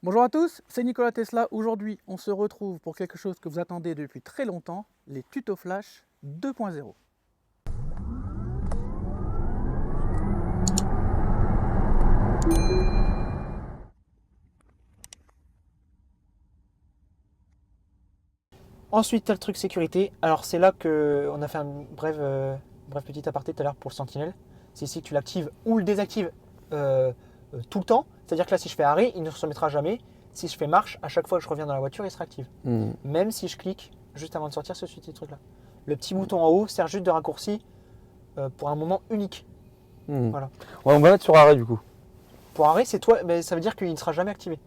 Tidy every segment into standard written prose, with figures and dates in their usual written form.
Bonjour à tous, c'est Nicolas Tesla. Aujourd'hui, on se retrouve pour quelque chose que vous attendez depuis très longtemps, les tutos flash 2.0. Ensuite, tu as le truc sécurité. Alors, c'est là qu'on a fait un bref petit aparté tout à l'heure pour le Sentinelle. C'est ici que tu l'actives ou le désactives tout le temps. C'est-à-dire que là, si je fais arrêt, il ne se mettra jamais. Si je fais marche, à chaque fois que je reviens dans la voiture, il sera actif. Même si je clique juste avant de sortir ce petit truc-là. Le petit bouton en haut sert juste de raccourci pour un moment unique. Voilà. Ouais, on va mettre sur arrêt du coup. Pour arrêt, c'est toi, mais ça veut dire qu'il ne sera jamais activé.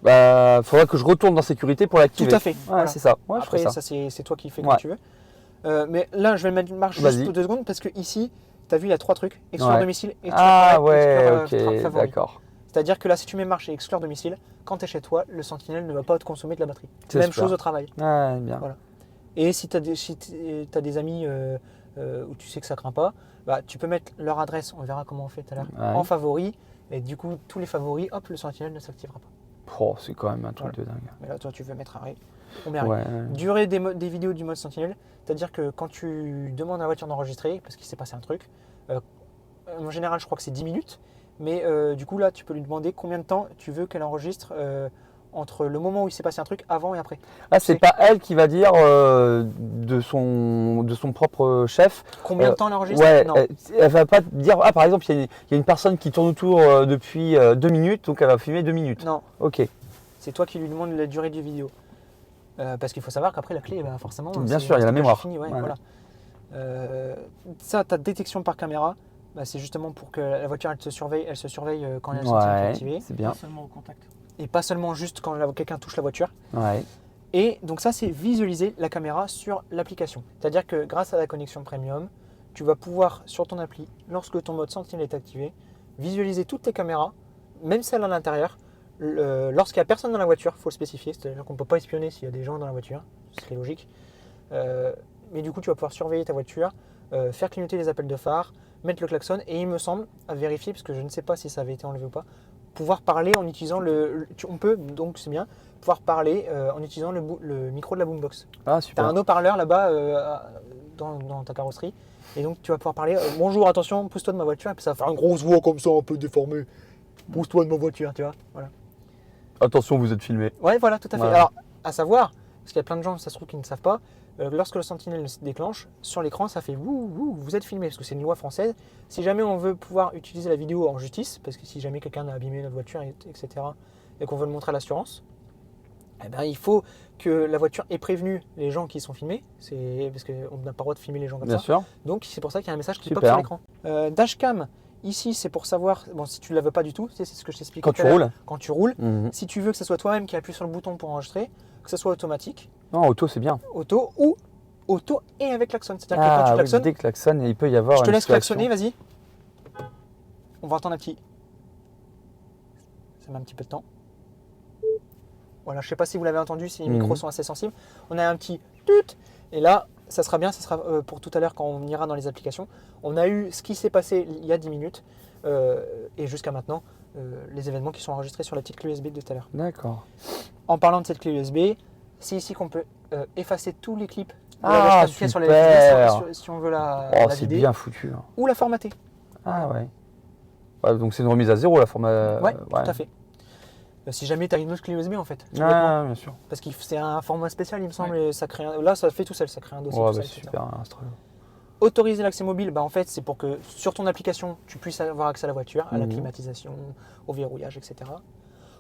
Bah, faudra que je retourne dans sécurité pour l'activer. Tout à fait. Ouais, Voilà. c'est ça. Ouais, Après, je ferai ça. c'est toi qui fais comme tu veux. Mais là, je vais mettre marche juste pour 2 secondes parce que ici, tu as vu, il y a 3 trucs. Exclure domicile, exclure favori. D'accord. C'est-à-dire que là, si tu mets marche et exclure domicile, quand tu es chez toi, le Sentinelle ne va pas te consommer de la batterie. Même chose au travail. Ouais, bien. Voilà. Et si tu as des amis où tu sais que ça craint pas, bah, tu peux mettre leur adresse, on verra comment on fait tout à l'heure, en favori. Et du coup, tous les favoris, hop, le Sentinelle ne s'activera pas. Oh, c'est quand même un truc de dingue. Mais là, toi, tu veux mettre arrêt. On met arrêt. Durée des vidéos du mode Sentinelle, c'est-à-dire que quand tu demandes à la voiture d'enregistrer, parce qu'il s'est passé un truc, en général, je crois que c'est 10 minutes, mais du coup, là, tu peux lui demander combien de temps tu veux qu'elle enregistre entre le moment où il s'est passé un truc, avant et après. Ah, c'est pas elle qui va dire de son propre chef. Combien de temps elle enregistre? Ouais, non. elle va pas dire, ah, par exemple, il y a une personne qui tourne autour depuis 2 minutes, donc elle va filmer 2 minutes. Non. Ok. C'est toi qui lui demandes la durée du vidéo. Parce qu'il faut savoir qu'après, la clé, forcément. Bien sûr, il y a la mémoire. Fini, voilà. Ça, ta détection par caméra, c'est justement pour que la voiture elle se surveille quand elle a le Sentinelle activé. C'est bien. Pas seulement au contact. Et pas seulement juste quand quelqu'un touche la voiture. Ouais. Et donc ça, c'est visualiser la caméra sur l'application. C'est-à-dire que grâce à la connexion premium, tu vas pouvoir, sur ton appli, lorsque ton mode Sentinelle est activé, visualiser toutes tes caméras, même celles à l'intérieur. Lorsqu'il n'y a personne dans la voiture, il faut le spécifier, c'est-à-dire qu'on ne peut pas espionner s'il y a des gens dans la voiture, ce qui est logique. Mais du coup, tu vas pouvoir surveiller ta voiture, faire clignoter les appels de phare, mettre le klaxon, et il me semble, à vérifier, parce que je ne sais pas si ça avait été enlevé ou pas, pouvoir parler en utilisant on peut, donc c'est bien, pouvoir parler en utilisant le micro de la boombox. Ah, Tu super. as un haut-parleur là-bas dans ta carrosserie, et donc tu vas pouvoir parler bonjour, attention, pousse-toi de ma voiture, et puis ça va faire une grosse voix comme ça, un peu déformée. Pousse-toi de ma voiture, tu vois. Voilà. Attention, vous êtes filmé. Ouais, voilà, tout à fait. Voilà. Alors, à savoir, parce qu'il y a plein de gens, ça se trouve, qui ne savent pas, lorsque le Sentinelle se déclenche, sur l'écran, ça fait vous êtes filmé, parce que c'est une loi française. Si jamais on veut pouvoir utiliser la vidéo en justice, parce que si jamais quelqu'un a abîmé notre voiture, etc., et qu'on veut le montrer à l'assurance, eh ben, il faut que la voiture ait prévenu les gens qui sont filmés, parce qu'on n'a pas le droit de filmer les gens comme Bien ça. sûr. Donc c'est pour ça qu'il y a un message qui Super. pop sur l'écran. Dashcam, ici c'est pour savoir, bon si tu ne la veux pas du tout, c'est ce que je t'expliquais Quand tout tu à l'heure. roules. Quand tu roules, Mhm. si tu veux que ce soit toi-même qui appuie sur le bouton pour enregistrer, que ce soit automatique, Non, auto, c'est bien. auto ou auto et avec klaxon. C'est-à-dire que quand Ah, tu oui, klaxonnes, dès que klaxonne, il peut y avoir je te une laisse situation. klaxonner, vas-y. On va entendre un petit. Ça met un petit peu de temps. Voilà, je ne sais pas si vous l'avez entendu, si les micros sont assez sensibles. On a un petit tut. Et là, ça sera bien, ça sera pour tout à l'heure quand on ira dans les applications. On a eu ce qui s'est passé il y a 10 minutes et jusqu'à maintenant, les événements qui sont enregistrés sur la petite clé USB de tout à l'heure. D'accord. En parlant de cette clé USB, c'est ici qu'on peut effacer tous les clips de Ah, la version appliquée sur super. si on veut la Oh, c'est vider bien foutu. Hein. ou la formater. Ah ouais. Ouais, donc c'est une remise à zéro la format. Ouais, tout à fait. Si jamais tu as une autre clé USB en fait. tout bêtement. Ah, bien sûr. Parce que c'est un format spécial, il me semble, et ça crée là ça fait tout seul, ça crée un dossier. Ouais, tout bah, seul, etc. super. Astro. Autoriser l'accès mobile, en fait, c'est pour que sur ton application, tu puisses avoir accès à la voiture, à la climatisation, au verrouillage, etc.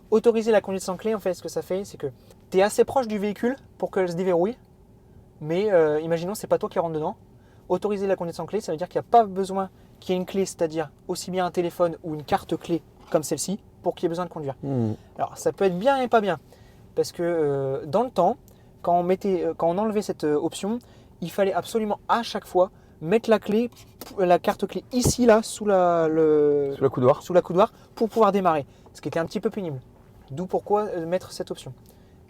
Autoriser la conduite sans clé, en fait, ce que ça fait, c'est que tu es assez proche du véhicule pour qu'elle se déverrouille, mais imaginons, c'est pas toi qui rentre dedans. Autoriser la conduite sans clé, ça veut dire qu'il n'y a pas besoin qu'il y ait une clé, c'est-à-dire aussi bien un téléphone ou une carte clé comme celle-ci, pour qu'il y ait besoin de conduire. Alors, ça peut être bien et pas bien, parce que dans le temps, quand on enlevait cette option, il fallait absolument à chaque fois mettre la carte clé ici, là, sous la coudoir, pour pouvoir démarrer, ce qui était un petit peu pénible. D'où pourquoi mettre cette option.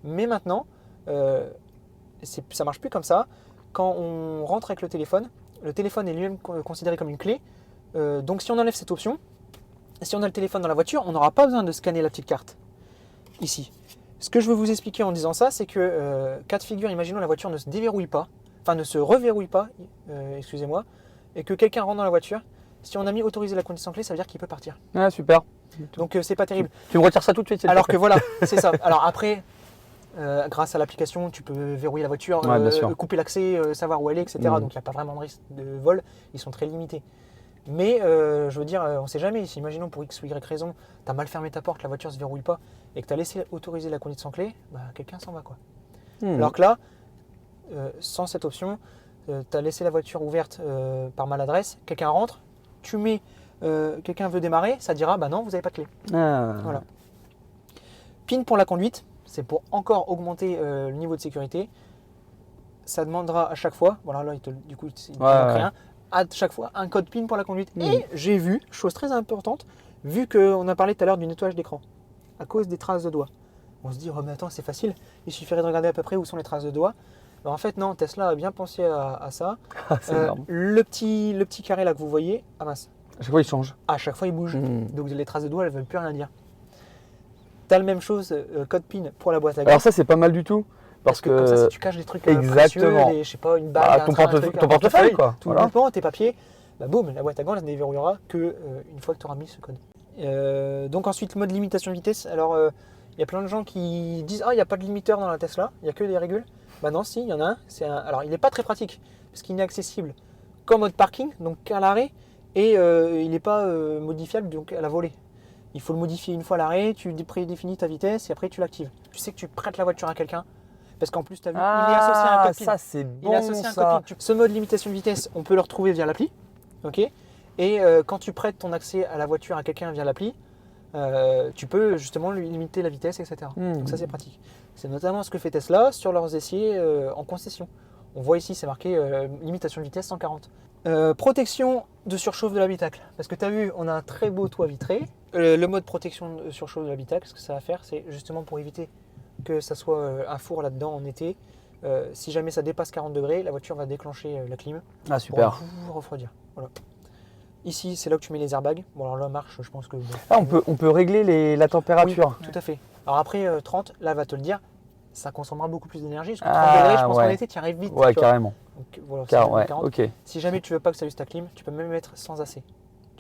Mais maintenant, ça marche plus comme ça. Quand on rentre avec le téléphone est lui-même considéré comme une clé. Donc si on enlève cette option, si on a le téléphone dans la voiture, on n'aura pas besoin de scanner la petite carte. ici. Ce que je veux vous expliquer en disant ça, c'est que, cas de figure, imaginons la voiture ne se déverrouille pas, enfin ne se reverrouille pas, excusez-moi, et que quelqu'un rentre dans la voiture, si on a mis autoriser la conduite sans clé, ça veut dire qu'il peut partir. Ah, super. Donc c'est pas terrible. Tu me retires ça tout de suite. s'il te Alors plaît. que voilà, c'est ça. Alors après, grâce à l'application, tu peux verrouiller la voiture, Ouais, bien sûr. couper l'accès, savoir où elle est, etc. Mhm. Donc il n'y a pas vraiment de risque de vol, ils sont très limités. Mais je veux dire, on ne sait jamais. Si, imaginons pour X ou Y raison, tu as mal fermé ta porte, la voiture ne se verrouille pas, et que tu as laissé autoriser la conduite sans clé, bah, quelqu'un s'en va, quoi. Alors que là, sans cette option, tu as laissé la voiture ouverte par maladresse, quelqu'un rentre, tu mets, quelqu'un veut démarrer, ça dira bah non, vous n'avez pas de clé. Ah. Voilà. PIN pour la conduite, c'est pour encore augmenter le niveau de sécurité. Ça demandera à chaque fois, voilà, là du coup il te manque Ouais. rien, à chaque fois un code PIN pour la conduite. Et j'ai vu, chose très importante, vu qu'on a parlé tout à l'heure du nettoyage d'écran, à cause des traces de doigts. On se dit, oh mais attends, c'est facile, il suffirait de regarder à peu près où sont les traces de doigts. Ben, en fait non, Tesla a bien pensé à ça. C'est énorme. Le petit carré là que vous voyez, ah mince, À chaque fois, il change. à chaque fois il bouge. Mhm. Donc les traces de doigts, elles ne veulent plus rien dire. Tu as la même chose, code PIN pour la boîte à gants. Alors ça, c'est pas mal du tout. Parce que, comme ça, si tu caches des trucs Exactement. précieux, je sais pas, une bague, Bah, un ton train, un portefeuille- truc, ton un portefeuille, quoi. tout Voilà. bêtement, tes papiers, bah boum, la boîte à gants, elle ne déverrouillera que une fois que tu auras mis ce code. Donc ensuite, mode limitation de vitesse. Alors, il y a plein de gens qui disent, ah, il n'y a pas de limiteur dans la Tesla, il n'y a que des régules. Bah non, si, il y en a un. Alors, il n'est pas très pratique, parce qu'il n'est accessible qu'en mode parking, donc qu'à l'arrêt, et il n'est pas modifiable donc à la volée. Il faut le modifier une fois à l'arrêt, tu prédéfinis ta vitesse et après tu l'actives. Tu sais que tu prêtes la voiture à quelqu'un, parce qu'en plus, tu as vu, il est associé à un code PIN. ça, c'est Il bon, est associé à un ça. code PIN. Ce mode limitation de vitesse, on peut le retrouver via l'appli. Ok. Et quand tu prêtes ton accès à la voiture à quelqu'un via l'appli, tu peux justement lui limiter la vitesse, etc. Donc ça, c'est pratique. C'est notamment ce que fait Tesla sur leurs essiers en concession. On voit ici, c'est marqué limitation de vitesse 140. Protection de surchauffe de l'habitacle. Parce que tu as vu, on a un très beau toit vitré. Le mode protection de surchauffe de l'habitacle, ce que ça va faire, c'est justement pour éviter que ça soit un four là-dedans en été. Si jamais ça dépasse 40 degrés, la voiture va déclencher la clim Ah, super. pour vous refroidir. Voilà. Ici, c'est là que tu mets les airbags. Bon, alors là, marche, je pense que... bon, Ah, on peut régler la température. oui, tout à fait. Alors après, 30, là, elle va te le dire, ça consommera beaucoup plus d'énergie. Parce que 30 Ah, degrés, je pense ouais. qu'en été, tu y arrives vite. Ouais, tu vois. carrément. Donc, voilà, Car, c'est ouais, 40. ok. Si jamais tu veux pas que ça use ta clim, tu peux même mettre sans AC.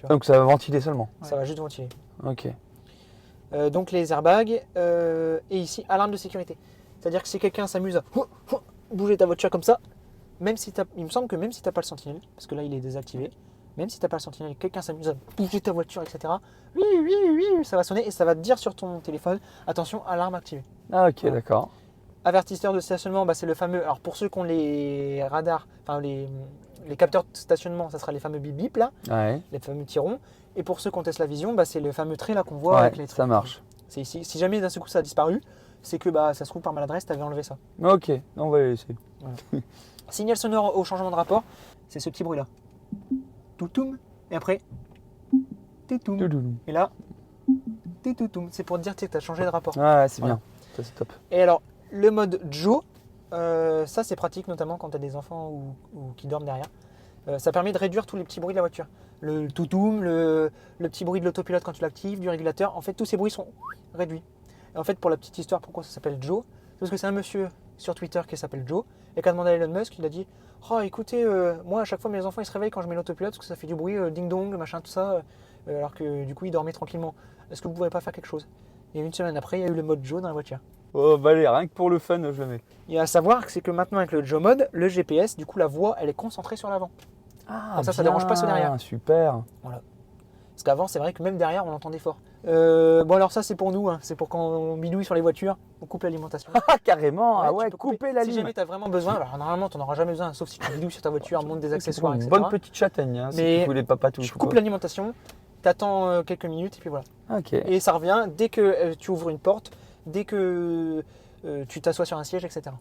Donc ça va ventiler seulement. Ça va juste ventiler. Ok. Donc les airbags et ici alarme de sécurité. C'est-à-dire que si quelqu'un s'amuse à bouger ta voiture comme ça, même si il me semble que même si tu n'as pas le sentinelle, parce que là il est désactivé, même si tu n'as pas le sentinelle, quelqu'un s'amuse à bouger ta voiture, etc. Oui, oui, oui, ça va sonner et ça va te dire sur ton téléphone, attention, alarme activée. Ah, ok, Voilà. d'accord. Avertisseur de stationnement, bah, c'est le fameux. Alors pour ceux qui ont les radars, enfin les capteurs de stationnement, ça sera les fameux bip bip là, Ouais, les fameux petits ronds. Et pour ceux qui ont Tesla Vision, bah, c'est le fameux trait là qu'on voit ouais, avec les traits. ça marche. C'est ici. Si jamais d'un seul coup ça a disparu, c'est que bah, ça se trouve par maladresse, tu avais enlevé ça. Ok, on va laisser. Signal sonore au changement de rapport, c'est ce petit bruit là. Toutoum, et après, tétoum. Toudoudou. Et là, tétoutoum. C'est pour te dire que tu as changé de rapport. Ouais, c'est Voilà. bien. Ça, c'est top. Et alors, le mode Joe, ça c'est pratique notamment quand tu as des enfants ou qui dorment derrière. Ça permet de réduire tous les petits bruits de la voiture. Le toutoum, le petit bruit de l'autopilote quand tu l'actives, du régulateur. En fait, tous ces bruits sont réduits. Et en fait, pour la petite histoire, pourquoi ça s'appelle Joe? C'est parce que c'est un monsieur sur Twitter qui s'appelle Joe et qui a demandé à Elon Musk, il a dit « Oh, écoutez, moi à chaque fois mes enfants ils se réveillent quand je mets l'autopilote parce que ça fait du bruit, ding-dong, machin, tout ça, alors que du coup ils dormaient tranquillement. Est-ce que vous ne pourrez pas faire quelque chose ?» Et une semaine après, il y a eu le mode Joe dans la voiture. Oh, bah allez, rien que pour le fun, je le mets. Et à savoir que c'est que maintenant avec le Joe Mode, le GPS, du coup la voix elle est concentrée sur l'avant. Ah, Comme ça dérange pas ceux derrière. Super. Parce qu'avant c'est vrai que même derrière on entendait fort. Bon alors ça c'est pour nous, hein. C'est pour quand on bidouille sur les voitures, on coupe l'alimentation. Ah, carrément. Ah tu ouais, peux couper la Si ligne. jamais tu as vraiment besoin, alors normalement tu n'en auras jamais besoin, sauf si tu bidouilles sur ta voiture, monte des accessoires, Une etc. bonne petite châtaigne, hein, Mais si tu voulais pas tout. Tu coupes l'alimentation, tu attends quelques minutes et puis voilà. Ok. Et ça revient dès que tu ouvres une porte, dès que tu t'assois sur un siège, etc.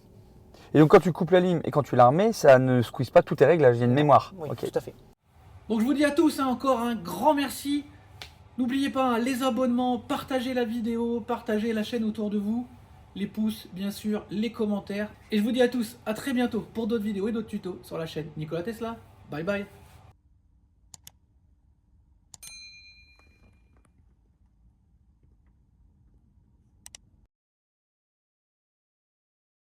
Et donc quand tu coupes la lime et quand tu la remets, ça ne squeeze pas tous tes réglages, il y a une mémoire. Oui, Ok. tout à fait. Donc je vous dis à tous encore un grand merci. N'oubliez pas les abonnements, partagez la vidéo, partagez la chaîne autour de vous, les pouces bien sûr, les commentaires. Et je vous dis à tous à très bientôt pour d'autres vidéos et d'autres tutos sur la chaîne Nikola Tesla. Bye bye.